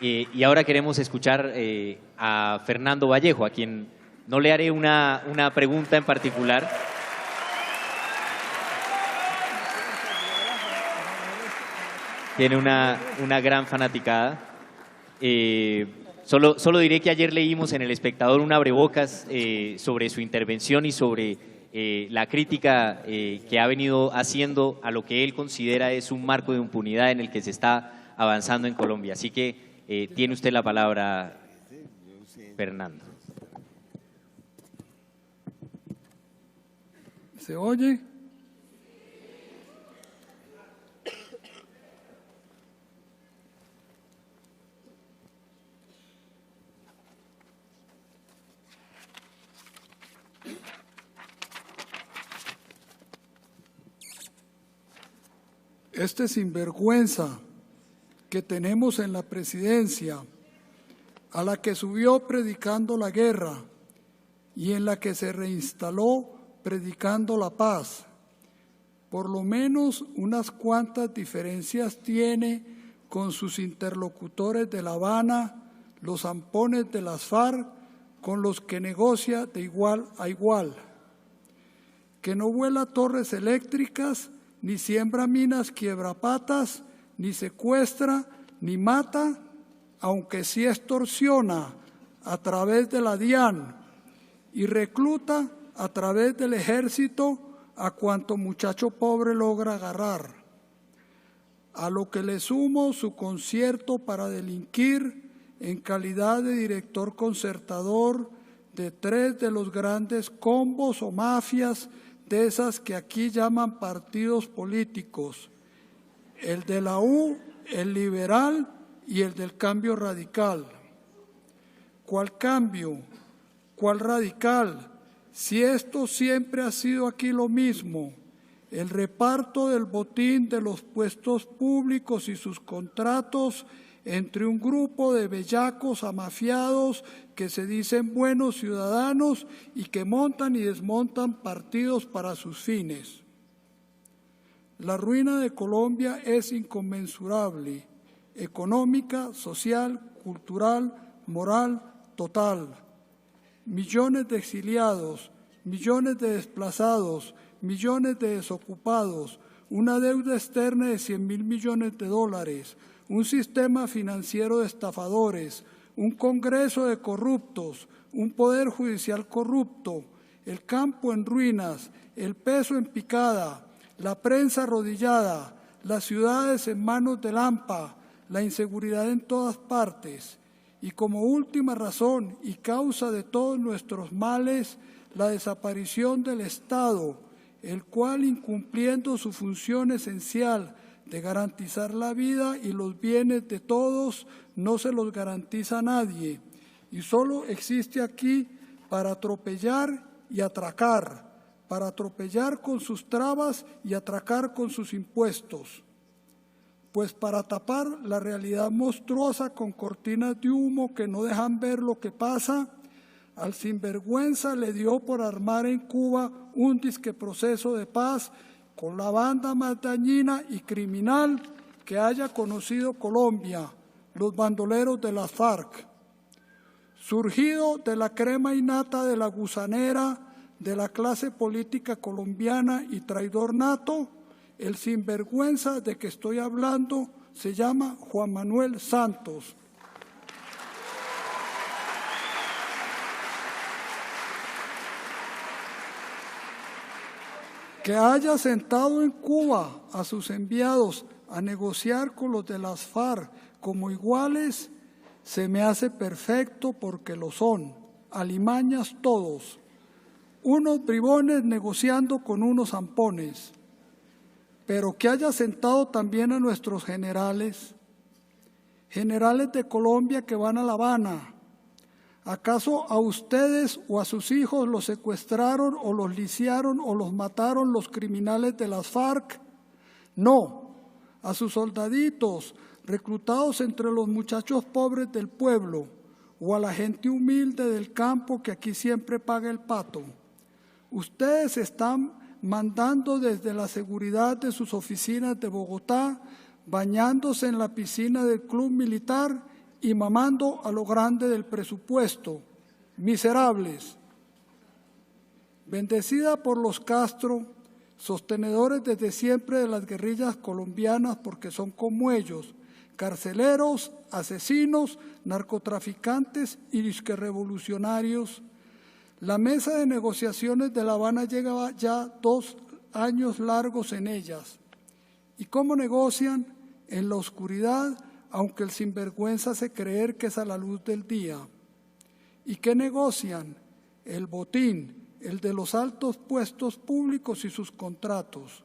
Y ahora queremos escuchar a Fernando Vallejo, a quien no le haré una pregunta en particular. Tiene una gran fanaticada. Solo diré que ayer leímos en El Espectador un abrebocas sobre su intervención y sobre la crítica que ha venido haciendo a lo que él considera es un marco de impunidad en el que se está avanzando en Colombia. Así que tiene usted la palabra, Fernando. ¿Se oye? Este sinvergüenza que tenemos en la presidencia, a la que subió predicando la guerra y en la que se reinstaló predicando la paz, por lo menos unas cuantas diferencias tiene con sus interlocutores de La Habana, los zampones de las FARC, con los que negocia de igual a igual. Que no vuela torres eléctricas, ni siembra minas quiebrapatas, ni secuestra, ni mata, aunque sí extorsiona a través de la DIAN y recluta a través del ejército a cuanto muchacho pobre logra agarrar. A lo que le sumo su concierto para delinquir en calidad de director concertador de 3 de los grandes combos o mafias de esas que aquí llaman partidos políticos, el de la U, el liberal y el del cambio radical. ¿Cuál cambio? ¿Cuál radical? Si esto siempre ha sido aquí lo mismo, el reparto del botín de los puestos públicos y sus contratos entre un grupo de bellacos amafiados que se dicen buenos ciudadanos y que montan y desmontan partidos para sus fines. La ruina de Colombia es inconmensurable, económica, social, cultural, moral, total. Millones de exiliados, millones de desplazados, millones de desocupados, una deuda externa de 100.000 millones de dólares, un sistema financiero de estafadores, un Congreso de corruptos, un Poder Judicial corrupto, el campo en ruinas, el peso en picada, la prensa arrodillada, las ciudades en manos del AMPA, la inseguridad en todas partes. Y como última razón y causa de todos nuestros males, la desaparición del Estado, el cual, incumpliendo su función esencial de garantizar la vida y los bienes de todos, no se los garantiza a nadie, y solo existe aquí para atropellar y atracar, para atropellar con sus trabas y atracar con sus impuestos. Pues para tapar la realidad monstruosa con cortinas de humo que no dejan ver lo que pasa, al sinvergüenza le dio por armar en Cuba un disque proceso de paz con la banda más dañina y criminal que haya conocido Colombia, los bandoleros de las FARC. Surgido de la crema innata de la gusanera de la clase política colombiana y traidor nato, el sinvergüenza de que estoy hablando se llama Juan Manuel Santos. Que haya sentado en Cuba a sus enviados a negociar con los de las FARC como iguales, se me hace perfecto porque lo son, alimañas todos, unos bribones negociando con unos zampones. Pero que haya sentado también a nuestros generales, generales de Colombia que van a La Habana. ¿Acaso a ustedes o a sus hijos los secuestraron o los lisiaron o los mataron los criminales de las FARC? No, a sus soldaditos reclutados entre los muchachos pobres del pueblo o a la gente humilde del campo que aquí siempre paga el pato. Ustedes están mandando desde la seguridad de sus oficinas de Bogotá, bañándose en la piscina del club militar y mamando a lo grande del presupuesto. Miserables. Bendecida por los Castro, sostenedores desde siempre de las guerrillas colombianas porque son como ellos, carceleros, asesinos, narcotraficantes y disquerrevolucionarios. La mesa de negociaciones de La Habana lleva ya 2 años largos en ellas. ¿Y cómo negocian? En la oscuridad, aunque el sinvergüenza hace creer que es a la luz del día. ¿Y qué negocian? El botín, el de los altos puestos públicos y sus contratos.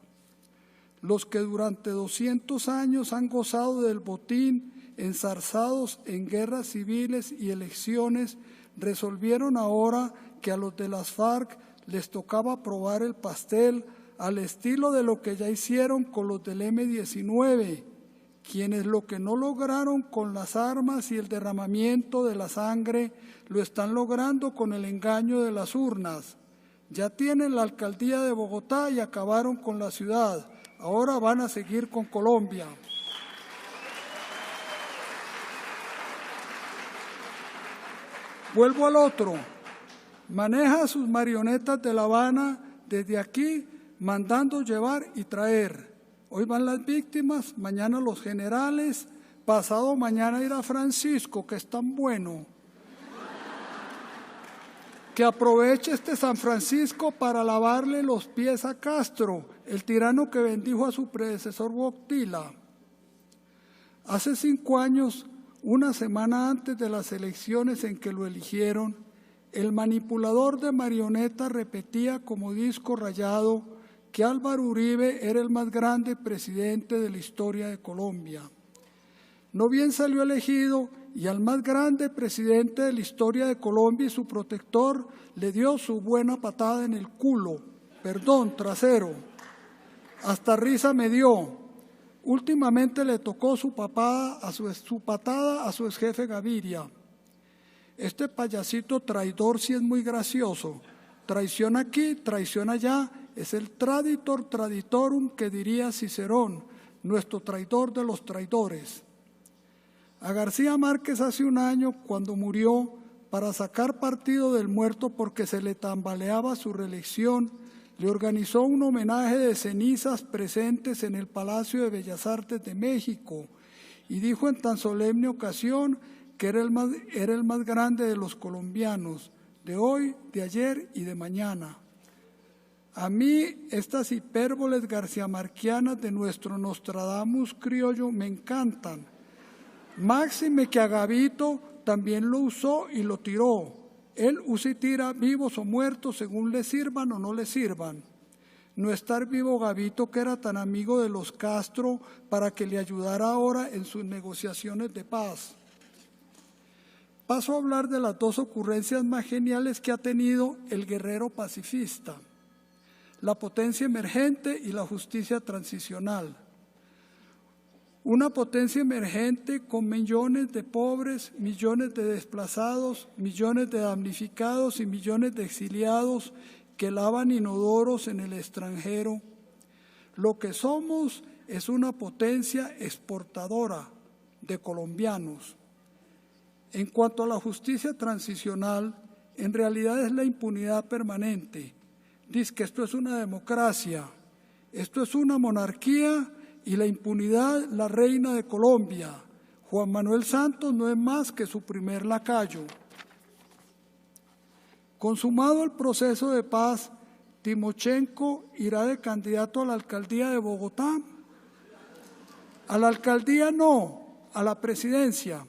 Los que durante 200 años han gozado del botín, enzarzados en guerras civiles y elecciones, resolvieron ahora que a los de las FARC les tocaba probar el pastel al estilo de lo que ya hicieron con los del M-19, quienes lo que no lograron con las armas y el derramamiento de la sangre lo están logrando con el engaño de las urnas. Ya tienen la alcaldía de Bogotá y acabaron con la ciudad. Ahora van a seguir con Colombia. Vuelvo al otro. Maneja a sus marionetas de La Habana desde aquí, mandando llevar y traer. Hoy van las víctimas, mañana los generales, pasado mañana irá Francisco, que es tan bueno. Que aproveche este San Francisco para lavarle los pies a Castro, el tirano que bendijo a su predecesor Boctila. Hace 5 años, una semana antes de las elecciones en que lo eligieron, el manipulador de marionetas repetía como disco rayado que Álvaro Uribe era el más grande presidente de la historia de Colombia. No bien salió elegido y al más grande presidente de la historia de Colombia y su protector le dio su buena patada en el culo, perdón, trasero. Hasta risa me dio. Últimamente le tocó su patada a su exjefe Gaviria. Este payasito traidor sí es muy gracioso. Traición aquí, traición allá, es el traditor traditorum que diría Cicerón, nuestro traidor de los traidores. A García Márquez hace 1 año, cuando murió, para sacar partido del muerto porque se le tambaleaba su reelección, le organizó un homenaje de cenizas presentes en el Palacio de Bellas Artes de México y dijo en tan solemne ocasión que era el más grande de los colombianos, de hoy, de ayer y de mañana. A mí estas hipérboles garciamarquianas de nuestro Nostradamus criollo me encantan. Máxime que a Gavito también lo usó y lo tiró. Él usa y tira vivos o muertos según le sirvan o no le sirvan. No estar vivo Gavito, que era tan amigo de los Castro, para que le ayudara ahora en sus negociaciones de paz. Paso a hablar de las 2 ocurrencias más geniales que ha tenido el guerrero pacifista: la potencia emergente y la justicia transicional. Una potencia emergente con millones de pobres, millones de desplazados, millones de damnificados y millones de exiliados que lavan inodoros en el extranjero. Lo que somos es una potencia exportadora de colombianos. En cuanto a la justicia transicional, en realidad es la impunidad permanente. Dice que esto es una democracia, esto es una monarquía y la impunidad la reina de Colombia. Juan Manuel Santos no es más que su primer lacayo. Consumado el proceso de paz, Timochenko irá de candidato a la alcaldía de Bogotá. A la alcaldía no, a la presidencia.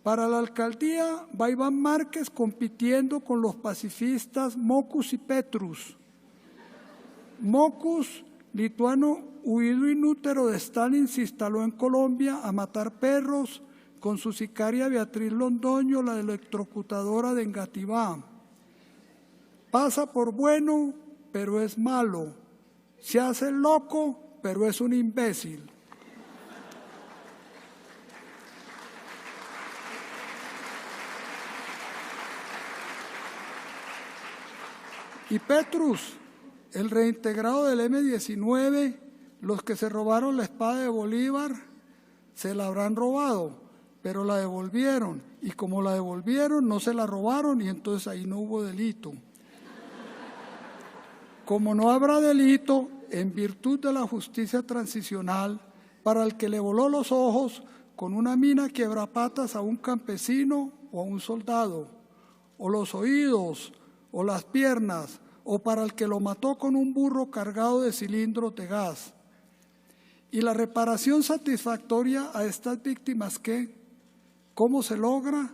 Para la alcaldía va Iván Márquez compitiendo con los pacifistas Mockus y Petrus. Mockus, lituano huido inútero de Stalin, se instaló en Colombia a matar perros con su sicaria Beatriz Londoño, la electrocutadora de Engativá. Pasa por bueno, pero es malo. Se hace loco, pero es un imbécil. Y Petrus, el reintegrado del M-19, los que se robaron la espada de Bolívar, se la habrán robado, pero la devolvieron, y como la devolvieron no se la robaron y entonces ahí no hubo delito. Como no habrá delito, en virtud de la justicia transicional, para el que le voló los ojos con una mina quiebrapatas a un campesino o a un soldado, o los oídos, o las piernas, o para el que lo mató con un burro cargado de cilindros de gas. Y la reparación satisfactoria a estas víctimas, ¿qué? ¿Cómo se logra?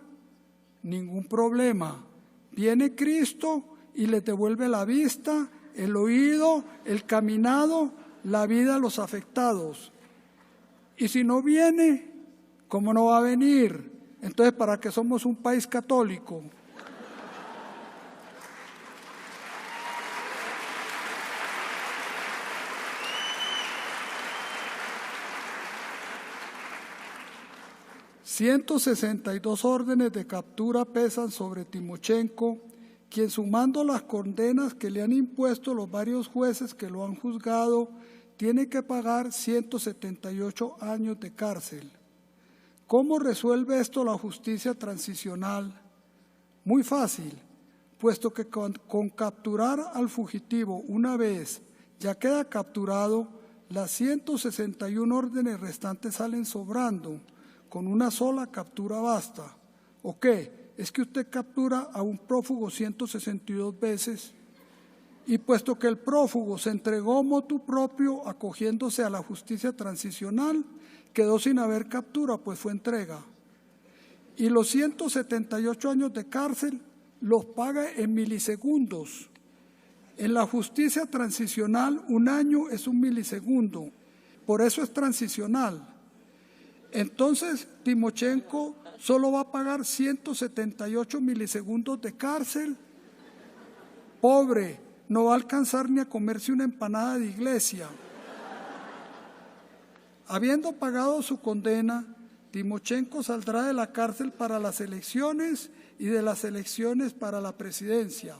Ningún problema. Viene Cristo y les devuelve la vista, el oído, el caminado, la vida a los afectados. Y si no viene, ¿cómo no va a venir? Entonces, ¿para qué somos un país católico? «162 órdenes de captura pesan sobre Timochenko, quien sumando las condenas que le han impuesto los varios jueces que lo han juzgado, tiene que pagar 178 años de cárcel. ¿Cómo resuelve esto la justicia transicional? Muy fácil, puesto que con capturar al fugitivo una vez ya queda capturado, las 161 órdenes restantes salen sobrando. Con una sola captura basta. ¿O qué? ¿Es que usted captura a un prófugo 162 veces? Y puesto que el prófugo se entregó motu propio acogiéndose a la justicia transicional, quedó sin haber captura, pues fue entrega. Y los 178 años de cárcel los paga en milisegundos. En la justicia transicional, un año es un milisegundo, por eso es transicional. Entonces, Timochenko solo va a pagar 178 milisegundos de cárcel. Pobre, no va a alcanzar ni a comerse una empanada de iglesia. Habiendo pagado su condena, Timochenko saldrá de la cárcel para las elecciones y de las elecciones para la presidencia.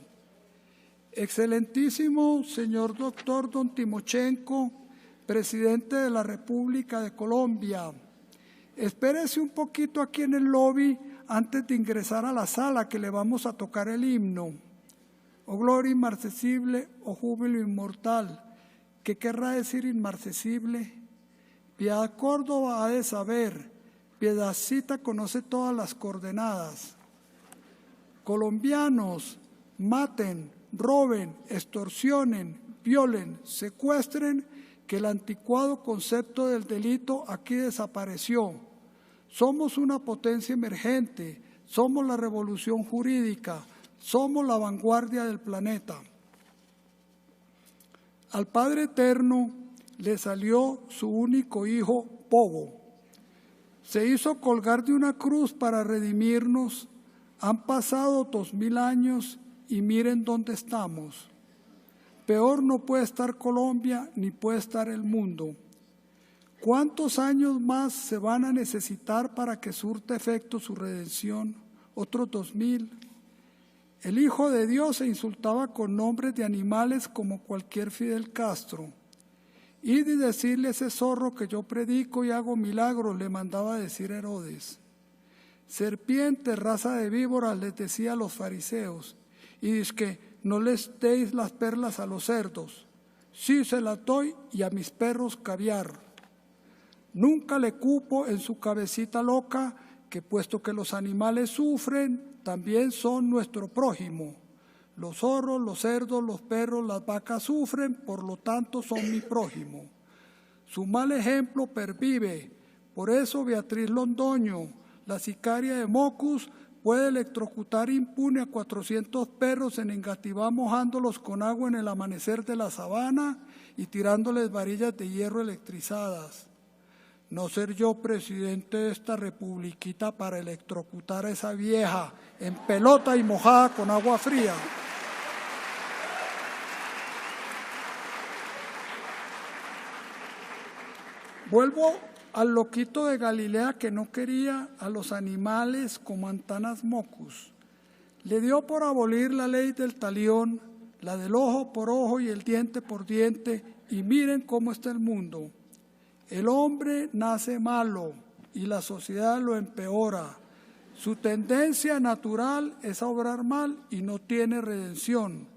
Excelentísimo señor doctor don Timochenko, presidente de la República de Colombia, espérese un poquito aquí en el lobby antes de ingresar a la sala que le vamos a tocar el himno. Oh gloria inmarcesible, oh júbilo inmortal. ¿Qué querrá decir inmarcesible? Piedad Córdoba ha de saber, Piedadcita conoce todas las coordenadas. Colombianos, maten, roben, extorsionen, violen, secuestren, que el anticuado concepto del delito aquí desapareció. Somos una potencia emergente, somos la revolución jurídica, somos la vanguardia del planeta. Al Padre Eterno le salió su único hijo, Pobo. Se hizo colgar de una cruz para redimirnos. Han pasado 2000 años y miren dónde estamos. Peor no puede estar Colombia ni puede estar el mundo. ¿Cuántos años más se van a necesitar para que surta efecto su redención? Otros 2000. El Hijo de Dios se insultaba con nombres de animales como cualquier Fidel Castro. Id y decirle a ese zorro que yo predico y hago milagros, le mandaba decir Herodes. Serpientes, raza de víboras, les decía a los fariseos. Y dice que no les deis las perlas a los cerdos. Sí se las doy y a mis perros caviar. Nunca le cupo en su cabecita loca que puesto que los animales sufren, también son nuestro prójimo. Los zorros, los cerdos, los perros, las vacas sufren, por lo tanto son mi prójimo. Su mal ejemplo pervive. Por eso Beatriz Londoño, la sicaria de Mocus, puede electrocutar impune a 400 perros en Engativá mojándolos con agua en el amanecer de la sabana y tirándoles varillas de hierro electrizadas. No ser yo presidente de esta republiquita para electrocutar a esa vieja en pelota y mojada con agua fría. Vuelvo al loquito de Galilea que no quería a los animales como Antanas Mocus. Le dio por abolir la ley del talión, la del ojo por ojo y el diente por diente, y miren cómo está el mundo. El hombre nace malo, y la sociedad lo empeora. Su tendencia natural es a obrar mal y no tiene redención.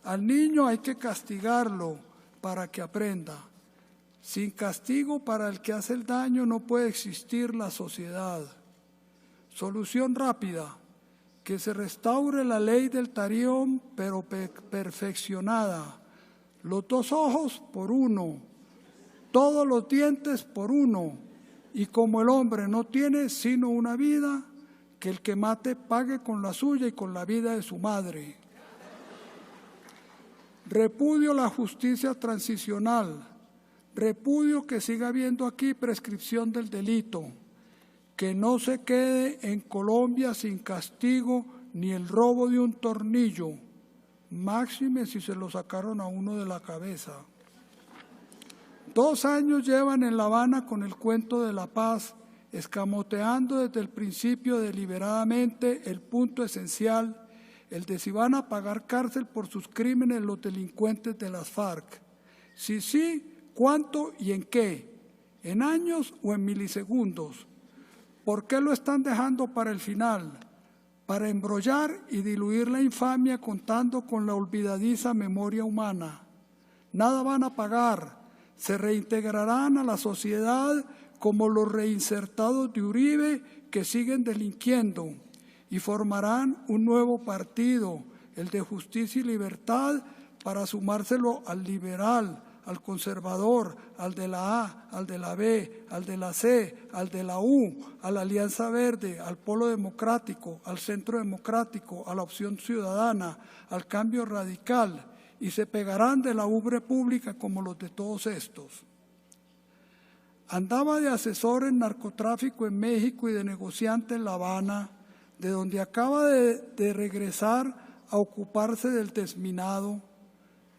Al niño hay que castigarlo para que aprenda. Sin castigo para el que hace el daño no puede existir la sociedad. Solución rápida: que se restaure la ley del talión, pero perfeccionada. Los 2 ojos por 1, todos los dientes por 1, y como el hombre no tiene sino una vida, que el que mate pague con la suya y con la vida de su madre. Repudio la justicia transicional. Repudio que siga habiendo aquí prescripción del delito. Que no se quede en Colombia sin castigo ni el robo de un tornillo, máxime si se lo sacaron a uno de la cabeza. 2 años llevan en La Habana con el cuento de la paz, escamoteando desde el principio deliberadamente el punto esencial, el de si van a pagar cárcel por sus crímenes los delincuentes de las FARC. Si sí, ¿cuánto y en qué? ¿En años o en milisegundos? ¿Por qué lo están dejando para el final? Para embrollar y diluir la infamia contando con la olvidadiza memoria humana. Nada van a pagar, se reintegrarán a la sociedad como los reinsertados de Uribe que siguen delinquiendo y formarán un nuevo partido, el de Justicia y Libertad, para sumárselo al liberal, al conservador, al de la A, al de la B, al de la C, al de la U, a la Alianza Verde, al Polo Democrático, al Centro Democrático, a la Opción Ciudadana, al Cambio Radical, y se pegarán de la ubre pública como los de todos estos. Andaba de asesor en narcotráfico en México y de negociante en La Habana, de donde acaba de regresar a ocuparse del desminado,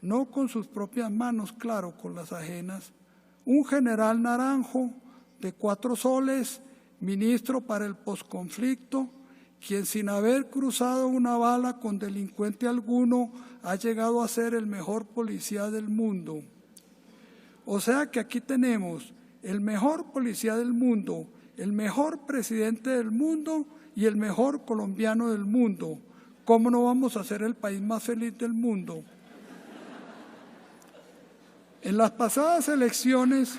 no con sus propias manos, claro, con las ajenas, un general Naranjo de 4 soles, ministro para el posconflicto, quien sin haber cruzado una bala con delincuente alguno ha llegado a ser el mejor policía del mundo. O sea que aquí tenemos el mejor policía del mundo, el mejor presidente del mundo y el mejor colombiano del mundo. ¿Cómo no vamos a ser el país más feliz del mundo? En las pasadas elecciones,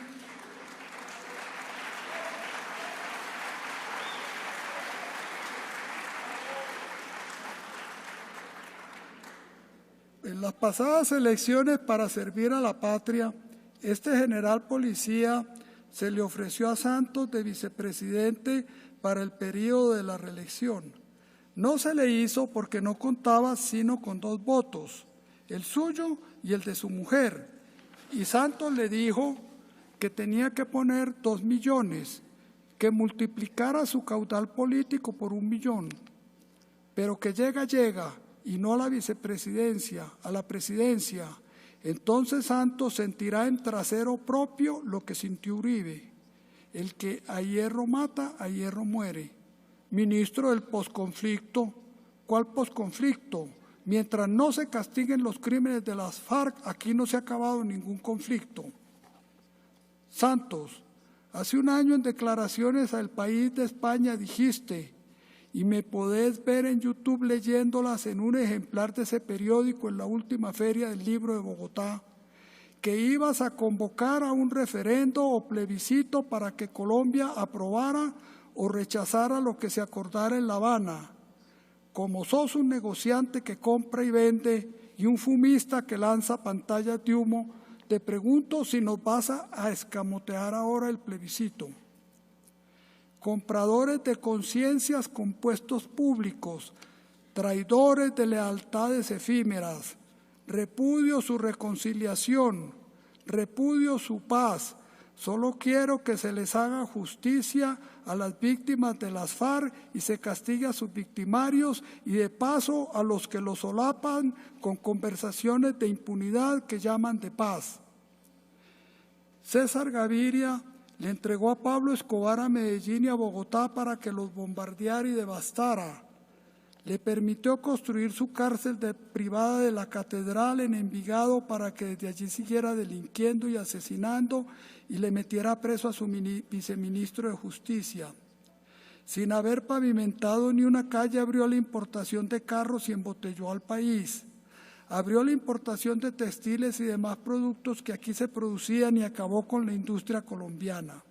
para servir a la patria, este general policía se le ofreció a Santos de vicepresidente para el periodo de la reelección. No se le hizo porque no contaba sino con 2 votos, el suyo y el de su mujer. Y Santos le dijo que tenía que poner 2 millones, que multiplicara su caudal político por 1 millón, pero que llega y no a la vicepresidencia, a la presidencia. Entonces Santos sentirá en trasero propio lo que sintió Uribe, el que a hierro mata, a hierro muere. Ministro del posconflicto, ¿cuál posconflicto? Mientras no se castiguen los crímenes de las FARC, aquí no se ha acabado ningún conflicto. Santos, hace 1 año en declaraciones al País de España dijiste, y me podés ver en YouTube leyéndolas en un ejemplar de ese periódico en la última feria del libro de Bogotá, que ibas a convocar a un referendo o plebiscito para que Colombia aprobara o rechazara lo que se acordara en La Habana. Como sos un negociante que compra y vende y un fumista que lanza pantallas de humo, te pregunto si nos vas a escamotear ahora el plebiscito. Compradores de conciencias con puestos públicos, traidores de lealtades efímeras, repudio su reconciliación, repudio su paz. Solo quiero que se les haga justicia a las víctimas de las FARC y se castigue a sus victimarios y de paso a los que los solapan con conversaciones de impunidad que llaman de paz. César Gaviria le entregó a Pablo Escobar a Medellín y a Bogotá para que los bombardeara y devastara. Le permitió construir su cárcel privada de la Catedral en Envigado para que desde allí siguiera delinquiendo y asesinando y le metiera preso a su viceministro de Justicia. Sin haber pavimentado ni una calle, abrió la importación de carros y embotelló al país. Abrió la importación de textiles y demás productos que aquí se producían y acabó con la industria colombiana.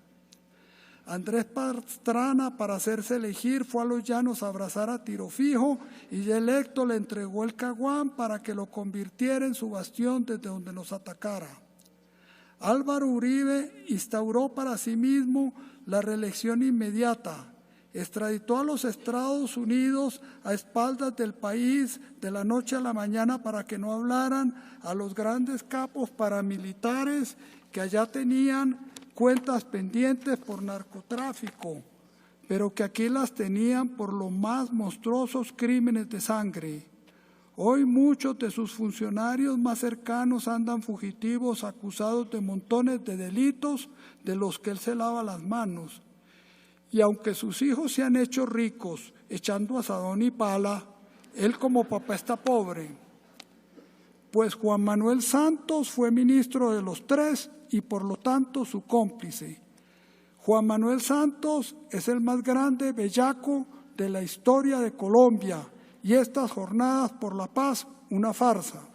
Andrés Pastrana, para hacerse elegir, fue a los llanos a abrazar a Tiro Fijo y ya electo le entregó el Caguán para que lo convirtiera en su bastión desde donde nos atacara. Álvaro Uribe instauró para sí mismo la reelección inmediata. Extraditó a los Estados Unidos a espaldas del país de la noche a la mañana para que no hablaran a los grandes capos paramilitares que allá tenían cuentas pendientes por narcotráfico, pero que aquí las tenían por los más monstruosos crímenes de sangre. Hoy muchos de sus funcionarios más cercanos andan fugitivos acusados de montones de delitos de los que él se lava las manos. Y aunque sus hijos se han hecho ricos echando asadón y pala, él como papá está pobre. Pues Juan Manuel Santos fue ministro de los tres y por lo tanto su cómplice. Juan Manuel Santos es el más grande bellaco de la historia de Colombia y estas jornadas por la paz, una farsa.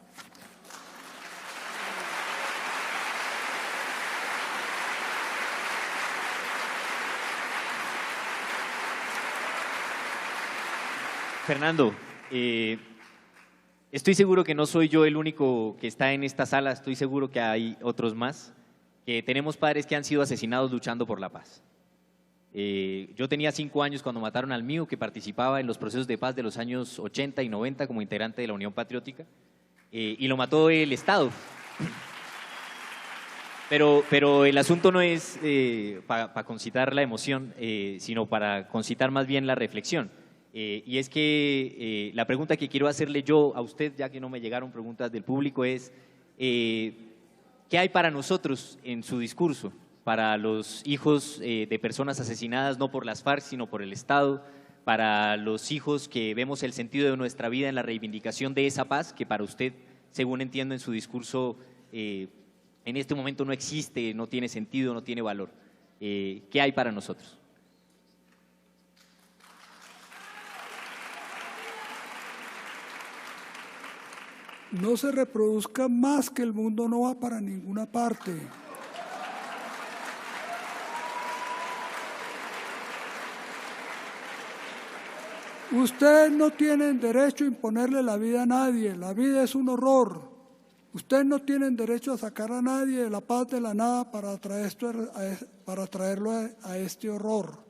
Fernando, estoy seguro que no soy yo el único que está en esta sala, estoy seguro que hay otros más, que tenemos padres que han sido asesinados luchando por la paz. Yo tenía 5 años cuando mataron al mío, que participaba en los procesos de paz de los años 80 y 90 como integrante de la Unión Patriótica, y lo mató el Estado. Pero el asunto no es para concitar la emoción, sino para concitar más bien la reflexión. Y es que la pregunta que quiero hacerle yo a usted, ya que no me llegaron preguntas del público, es ¿qué hay para nosotros en su discurso? Para los hijos de personas asesinadas no por las FARC, sino por el Estado, para los hijos que vemos el sentido de nuestra vida en la reivindicación de esa paz, que para usted, según entiendo en su discurso, en este momento no existe, no tiene sentido, no tiene valor. ¿Qué hay para nosotros? No se reproduzca más, que el mundo no va para ninguna parte. Ustedes no tienen derecho a imponerle la vida a nadie, la vida es un horror. Ustedes no tienen derecho a sacar a nadie de la paz de la nada para traerlo a este horror.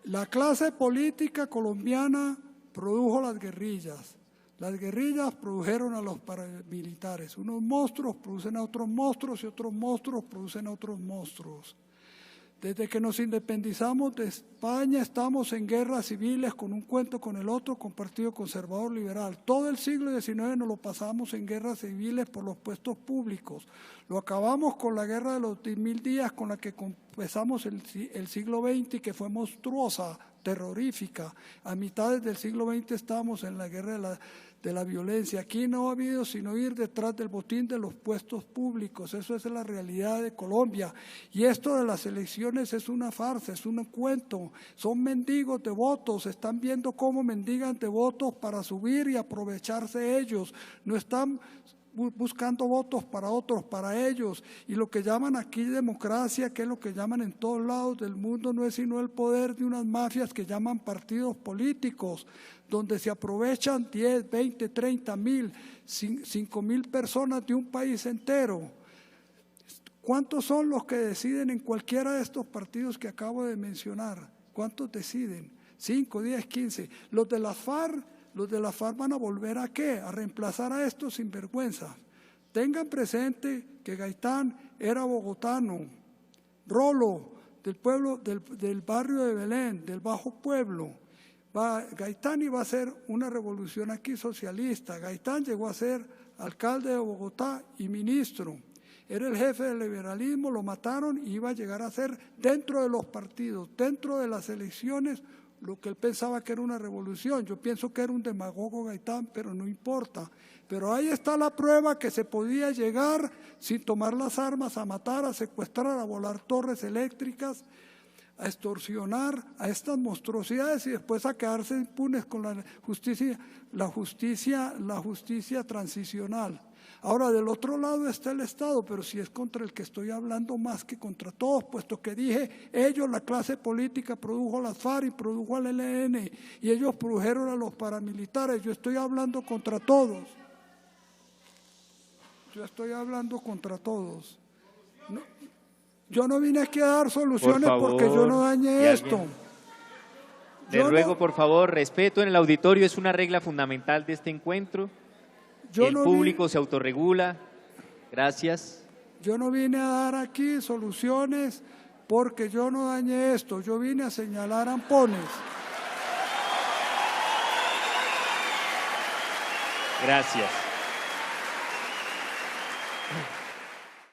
La clase política colombiana produjo las guerrillas. Las guerrillas produjeron a los paramilitares. Unos monstruos producen a otros monstruos y otros monstruos producen a otros monstruos. Desde que nos independizamos de España estamos en guerras civiles con un cuento con el otro, con Partido Conservador Liberal. Todo el siglo XIX nos lo pasamos en guerras civiles por los puestos públicos. Lo acabamos con la guerra de los 10.000 días con la que empezamos el siglo XX, que fue monstruosa, terrorífica. A mitades del siglo XX estábamos en la guerra de la violencia. Aquí no ha habido sino ir detrás del botín de los puestos públicos. Eso es la realidad de Colombia. Y esto de las elecciones es una farsa, es un cuento. Son mendigos de votos. Están viendo cómo mendigan de votos para subir y aprovecharse ellos. No están buscando votos para otros, para ellos. Y lo que llaman aquí democracia, que es lo que llaman en todos lados del mundo, no es sino el poder de unas mafias que llaman partidos políticos, donde se aprovechan 10, 20, 30 mil, 5 mil personas de un país entero. ¿Cuántos son los que deciden en cualquiera de estos partidos que acabo de mencionar? ¿Cuántos deciden? 5, 10, 15. Los de las FARC van a volver ¿a qué? A reemplazar a estos sinvergüenzas. Tengan presente que Gaitán era bogotano, Rolo, del pueblo, del barrio de Belén, del Bajo Pueblo. Gaitán iba a hacer una revolución aquí socialista. Gaitán llegó a ser alcalde de Bogotá y ministro. Era el jefe del liberalismo, lo mataron y iba a llegar a ser, dentro de los partidos, dentro de las elecciones, lo que él pensaba que era una revolución. Yo pienso que era un demagogo Gaitán, pero no importa. Pero ahí está la prueba que se podía llegar sin tomar las armas a matar, a secuestrar, a volar torres eléctricas, a extorsionar, a estas monstruosidades y después a quedarse impunes con la justicia transicional. Ahora, del otro lado está el Estado, pero si es contra el que estoy hablando más que contra todos, puesto que dije, ellos, la clase política, produjo las FARC y produjo al ELN, y ellos produjeron a los paramilitares. Yo estoy hablando contra todos. Yo estoy hablando contra todos. No, yo no vine aquí a dar soluciones porque yo no dañé esto. Le ruego, por favor, respeto en el auditorio, es una regla fundamental de este encuentro. El público se autorregula. Gracias. Yo no vine a dar aquí soluciones porque yo no dañé esto. Yo vine a señalar ampones. Gracias.